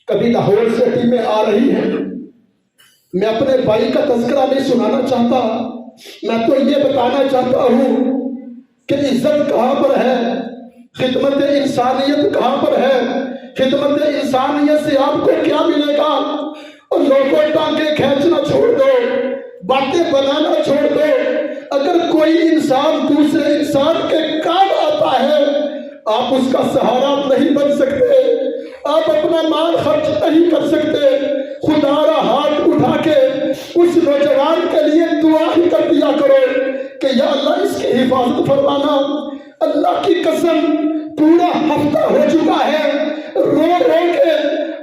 کبھی لاہور سے ٹیمیں آ رہی ہیں، میں اپنے بھائی کا تذکرہ نہیں سنانا چاہتا، میں تو یہ بتانا چاہتا ہوں کہ عزت کہاں پر ہے، خدمت انسانیت کہاں پر ہے، خدمت انسانیت سے آپ کو کیا ملے گا؟ اور لوگوں ٹانگیں کھینچنا چھوڑ دو، باتیں بنانا چھوڑ دو۔ اگر کوئی انسان دوسرے انسان کے کام آتا ہے، آپ اس کا سہارا نہیں بن سکتے، آپ اپنا مال خرچ نہیں کر سکتے، خدا را ہاتھ اٹھا کے اس نوجوان کے لیے دعا ہی کر دیا کرو کہ یا اللہ اس کی حفاظت فرمانا۔ اللہ کی قسم پورا ہفتہ ہو چکا ہے، رو رو کے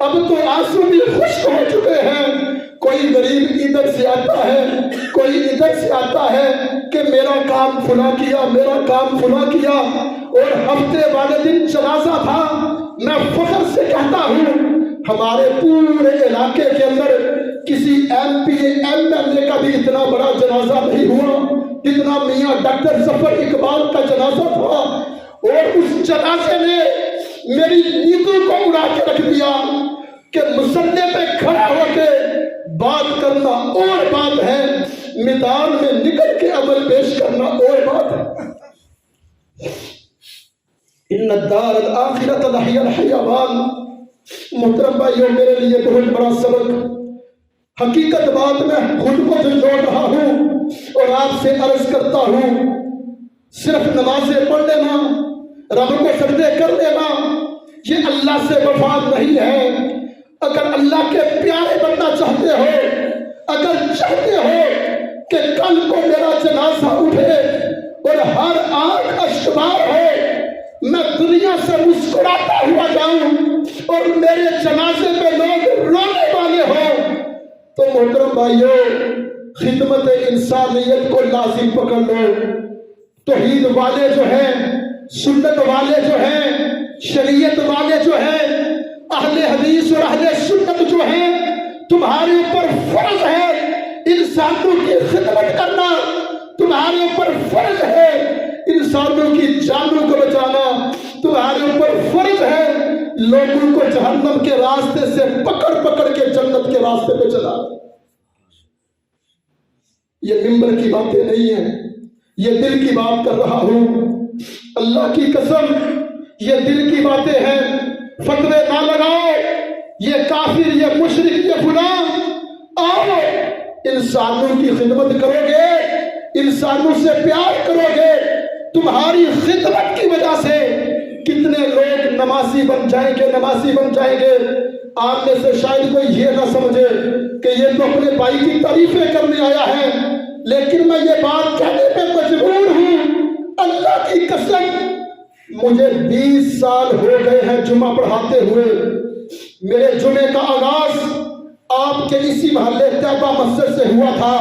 اب تو آنسو بھی خشک ہو چکے ہیں۔ کوئی غریب ادھر سے آتا ہے، کوئی ادھر سے آتا ہے کہ میرا کام فلاں کیا، میرا کام فلاں کیا، اور ہفتے والے دن جنازہ تھا۔ میں فخر سے کہتا ہوں ہمارے پورے علاقے کے اندر کسی M P M L A کا بھی اتنا بڑا جنازہ نہیں ہوا جتنا میاں ڈاکٹر ظفر اقبال کا جنازہ تھا، اور اس جنازے نے میری نیندوں کو اڑا کے رکھ دیا کہ مسلح پہ کھڑا ہو کے بات کرنا اور بات ہے، میدان میں نکل کے عمل پیش کرنا اور بات ہے۔ ان الدار الآخرۃ لہی الحیوان۔ محترم بھائیوں، میرے لیے بہت بڑا سبق، حقیقت بات میں خود کو جھنجھوڑ رہا ہوں اور آپ سے عرض کرتا ہوں، صرف نمازیں پڑھ لینا، رب کو سجدے کر لینا، یہ اللہ سے مفاد نہیں ہے۔ اگر اللہ کے پیارے بننا چاہتے ہو، اگر چاہتے ہو کہ کل کو میرا جنازہ اٹھے اور ہر آنکھ اشکبار ہو، میں دنیا سے مسکراتا ہوا جاؤں اور میرے جنازے پہ لوگ رونے والے ہوں، تو محترم بھائیوں، خدمت انسانیت کو لازم پکڑ لو۔ توحید والے جو ہیں، سنت والے جو ہیں، شریعت والے جو ہیں، اہل حدیث اور اہل سنت جو ہیں، تمہارے اوپر فرض ہے انسانوں کی خدمت کرنا، تمہارے اوپر فرض ہے انسانوں کی جانوں کو بچانا، تمہارے اوپر فرض ہے لوگوں کو جہنم کے راستے سے پکڑ پکڑ کے جنت کے راستے پہ چلا۔ یہ ممبر کی باتیں نہیں ہیں، یہ دل کی بات کر رہا ہوں، اللہ کی قسم یہ دل کی باتیں ہیں۔ فتوے نہ لگاؤ، یہ کافر، یہ مشرک، یہ فلاں، آؤ انسانوں کی خدمت کرو گے، انسانوں سے پیار کرو گے، تمہاری خدمت کی وجہ سے کتنے لوگ نمازی بن جائیں گے، نمازی بن جائیں گے۔ آپ میں سے شاید کوئی یہ نہ سمجھے کہ یہ تو اپنے بھائی کی تعریفیں کرنے آیا ہے، لیکن میں یہ بات کہنے پہ مجبور ہوں، اللہ کی قسم مجھے 20 سال ہو گئے ہیں جمعہ پڑھاتے ہوئے۔ میرے جمعے کا آغاز آپ کے اسی محلے طیبہ مسجد سے ہوا تھا۔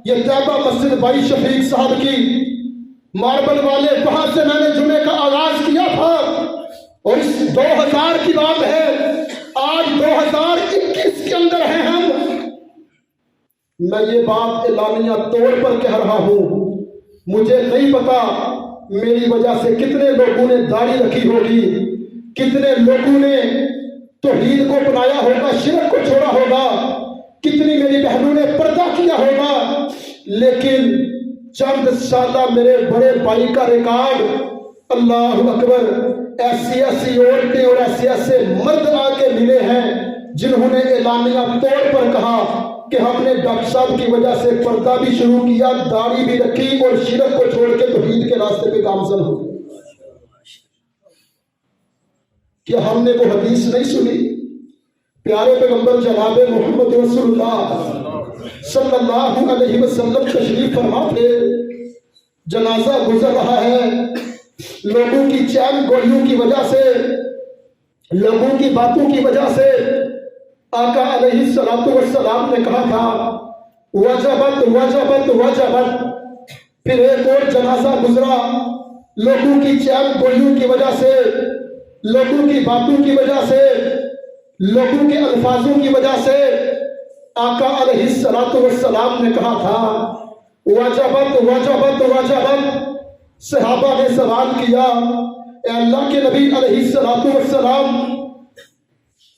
یہ طیبہ مسجد بھائی شفیق صاحب کی، ماربل والے، وہاں سے میں نے جمعے کا آغاز کیا تھا، اور اس 2000 کی بات ہے، آج 2021 کے اندر ہیں ہم۔ میں یہ بات اعلانیہ طور پر کہہ رہا ہوں، مجھے نہیں پتا میری وجہ سے کتنے لوگوں نے داڑھی رکھی ہوگی، کتنے لوگوں نے توحید کو اپنایا ہوگا، شرک کو چھوڑا ہوگا، کتنی میری بہنوں نے پردہ کیا ہوگا، لیکن چند سالہ میرے بڑے بھائی کا ریکارڈ، اللہ اکبر، ایسی ایسی عورتیں اور ایسے ایسے مرد آ کے ملے ہیں جنہوں نے اعلانیہ طور پر کہا کہ ہم نے ڈاکٹر صاحب کی وجہ سے پردہ بھی شروع کیا، داڑھی بھی رکھی اور شرک کو چھوڑ کے توحید کے راستے پہ گامزن ہو۔ کیا ہم نے وہ حدیث نہیں سنی؟ پیارے پیغمبر جناب محمد رسول اللہ صلی اللہ علیہ وسلم تشریف فرما تھے، جنازہ گزر رہا ہے، لوگوں کی چین گولیوں کی وجہ سے، لوگوں کی باتوں کی وجہ سے آقا علیہ السلام نے کہا تھا وجبت وجبت وجبت۔ پھر ایک اور جنازہ گزرا، لوگوں کی چین گولیوں کی وجہ سے، لوگوں کی باتوں کی وجہ سے، لوگوں کے الفاظوں کی وجہ سے آقا علیہ السلام نے کہا تھا وجبت وجبت وجبت۔ صحابہ نے سوال کیا، اے اللہ کے نبی علیہ السلام،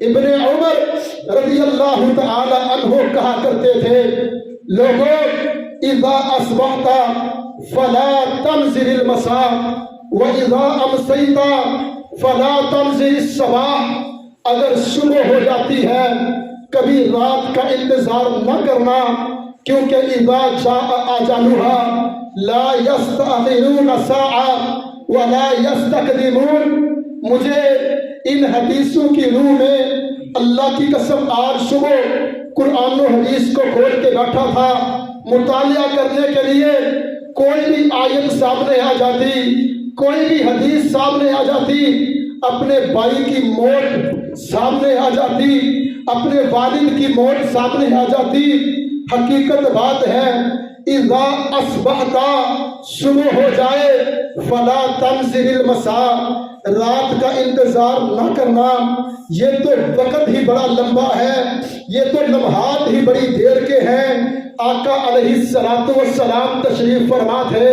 ابن عمر رضی اللہ تعالی عنہ کہا کرتے تھے، لوگوں اذا اصبحت فلا تنظر المساء واذا امسیت فلا تنظر الصباح، اگر صبح ہو جاتی ہے کبھی رات کا انتظار نہ کرنا، کیونکہ اذا جاء اجلها لا یستأخرون ساعة ولا یستقدمون۔ مجھے ان حدیثوں کی روح میں اللہ کی قسم آج صبح قرآن و حدیث کو کھول کے بیٹھا تھا مطالعہ کرنے کے لیے، کوئی بھی آیت سامنے آ جاتی، کوئی بھی حدیث سامنے آ جاتی، اپنے بھائی کی موت سامنے آ جاتی، اپنے والد کی موت سامنے آ جاتی۔ حقیقت بات ہے اذا اصبحت، صبح ہو جائے، فلا تنظر المساء، رات کا انتظار نہ کرنا۔ یہ تو وقت ہی بڑا لمبا ہے، یہ تو لمحات ہی بڑی دیر کے ہیں۔ آقا علیہ السلام تشریف فرما تھے،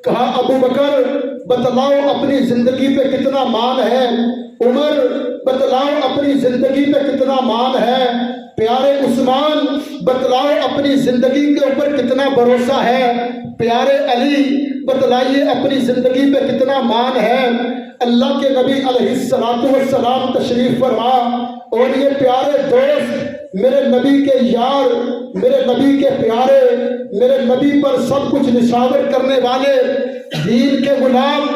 کہا ابو بکر بتلاؤ اپنی زندگی پہ کتنا مان ہے، عمر بتلاؤ اپنی زندگی پہ کتنا مان ہے، پیارے عثمان بتلاؤ اپنی زندگی کے اوپر کتنا بھروسہ ہے، پیارے علی بتلائیے اپنی زندگی پہ کتنا مان ہے۔ اللہ کے نبی علیہ السلام تشریف فرما، اور یہ پیارے دوست، میرے نبی کے یار، میرے نبی کے پیارے، میرے نبی پر سب کچھ نشاور کرنے والے دین کے غلام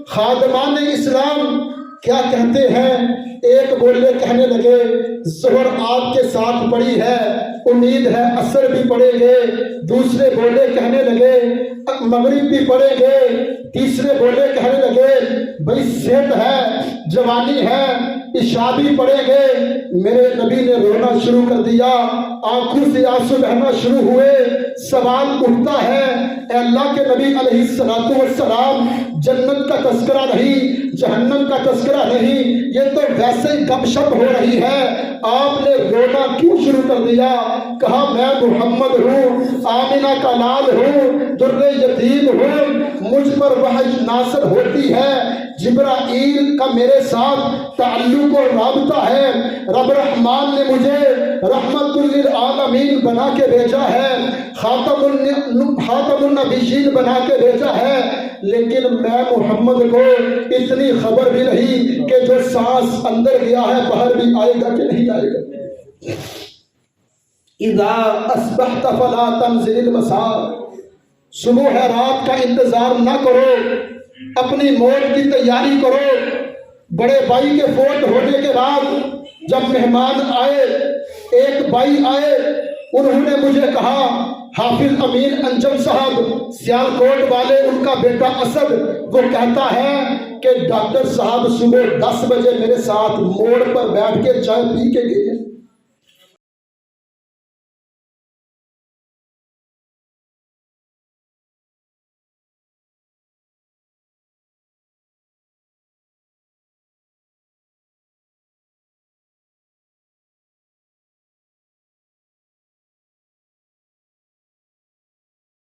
خادمان اسلام کیا کہتے ہیں؟ ایک بولے کہنے لگے ظہر آپ کے ساتھ پڑی ہے، امید ہے عصر بھی پڑیں گے۔ دوسرے بولے کہنے لگے مغرب بھی پڑیں گے۔ تیسرے بولے کہنے لگے بھئی صحت ہے، جوانی ہے، عشاء بھی پڑیں گے۔ میرے نبی نے رونا شروع کر دیا، آنکھوں سے آنسو بہنا شروع ہوئے۔ سوال اٹھتا ہے، اے اللہ کے نبی علیہ السلام، جنت کا تذکرہ نہیں، جہنم کا تذکرہ نہیں، یہ تو ویسے ہی گپ شپ ہو رہی ہے، آپ نے رونا کیوں شروع کر دیا؟ کہا میں محمد ہوں، آمنہ کا لال ہوں، در یتیم ہوں، مجھ پر وحی نازل ہوتی ہے، جبرائیل کا میرے ساتھ تعلق اور رابطہ ہے، رب رحمان نے مجھے رحمت للعالمین بنا کے بھیجا ہے، خاتم النبیین بنا کے بھیجا ہے، لیکن میں محمد کو اتنی خبر بھی نہیں کہ جو سانس اندر گیا ہے باہر بھی آئے گا کہ نہیں آئے گا۔ اذا اصبحت فلا تنظر المساء، صبح ہے رات کا انتظار نہ کرو، اپنی موت کی تیاری کرو۔ بڑے بھائی کے فوت ہونے کے بعد جب مہمان آئے، ایک بھائی آئے، انہوں نے مجھے کہا حافظ امین انجم صاحب سیالکوٹ والے، ان کا بیٹا اسد، وہ کہتا ہے کہ ڈاکٹر صاحب صبح 10 بجے میرے ساتھ موڑ پر بیٹھ کے چائے پی کے گئے۔